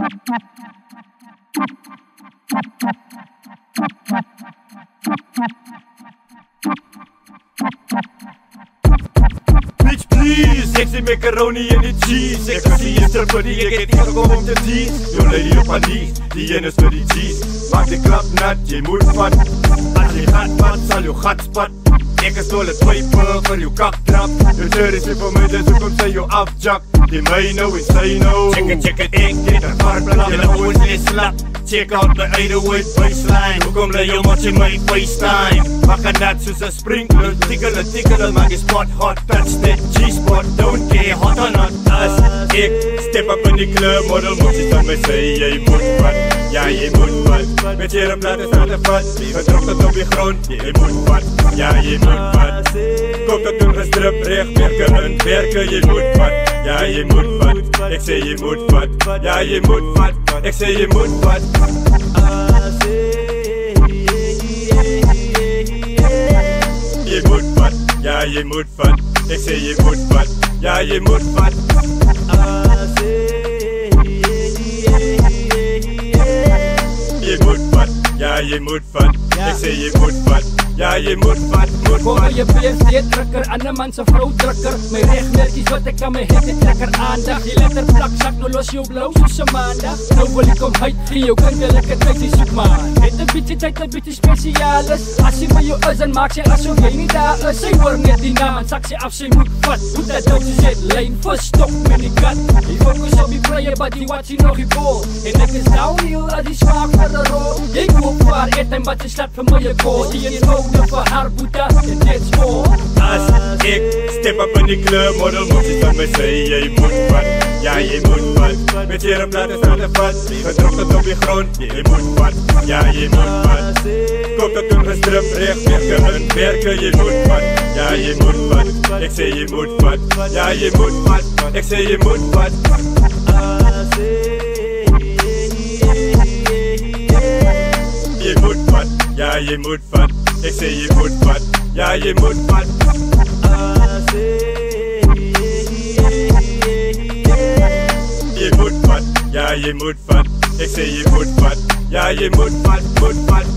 Bitch please, ek sê macaroni en die cheese. Ek kan sien jy stripper die ek het nie gekom om te tease. Jou lady op haar knees, die ene is vir die cheese. Maak die klap nat, jy moet vat. As jy gat vat, sal jou gat spat. Ek is dolle twyper vir jou kaktrap. Jou sir is nie vir my, dus hoekom sy jou afjak. Die my nou en sy nou. Check it, ek het een varplap. Jy nou is nie slap. Check out the 808 baseline. Hoekom lê jou match in my FaceTime? Maak een nat soos een sprinkler. Tikkele, maak die spot hot. Touch that G-spot, don't care hot or not. As ek step up in die club, model moet jy dan my sê, jy moet wat. Ja, jy moet wat. Met jy een plaat is aan de vat. Gedruk tot op die grond, jy moet wat. Ja, jy moet wat. Kop tot doen gestrip, recht, werke, jy moet wat. Ja, jy moet wat. Ek sê jy moet wat. Ja, jy moet wat. Ek sê jy moet wat. Jy moet wat. Ja, jy moet wat. Ek sê jy moet wat. Ja, jy moet wat. Jy moet wat. Ja, jy moet wat. Ek sê jy moet wat. Ja, jy moet wat, Kom jy BFD drukker, ander man se vrou drukker. My regmerkies wat ek aan my het, het trekker aandag. Die letter plak sak, nou los jou blauw soos 'n maandag. Nou wil ek kom uit, gee jou kinderlijke tyd, die soek man. Het 'n bietjie tyd, 'n bietjie spesiaal is. As sy by jou is, en maak sy asof jy nie daar is. Sy hoor net die naam, en sak sy af, sy moet vat. Moet dat nou sy zet, lijn verstok met die gat. Die focus op die prayer, but die wat sy nog die bol. En ek is downhill, as die smaak vir die rol. Jy koop vir haar eet, en wat sy slaat vir my je kool. Die eenvoude vir haar boete, en dit is vol. As ek step up in die club, model moet jy dan my sê, jy moet wat. Ja, jy moet wat. Met jy een plaat is aan de vat. Gedruk tot op die grond, jy moet wat. Ja, jy moet wat. Kop tot doen gestrip, recht, werke, jy moet wat. Ja, jy moet wat. Ek sê jy moet wat. Ja, jy moet wat. Ek sê jy moet wat. Jy moet wat. Ja, jy moet wat. Ek sê jy moet wat. Ja, jy moet wat. Jy moet wat. Ja, jy moet wat. Ek sê jy moet wat. Ja, jy moet wat.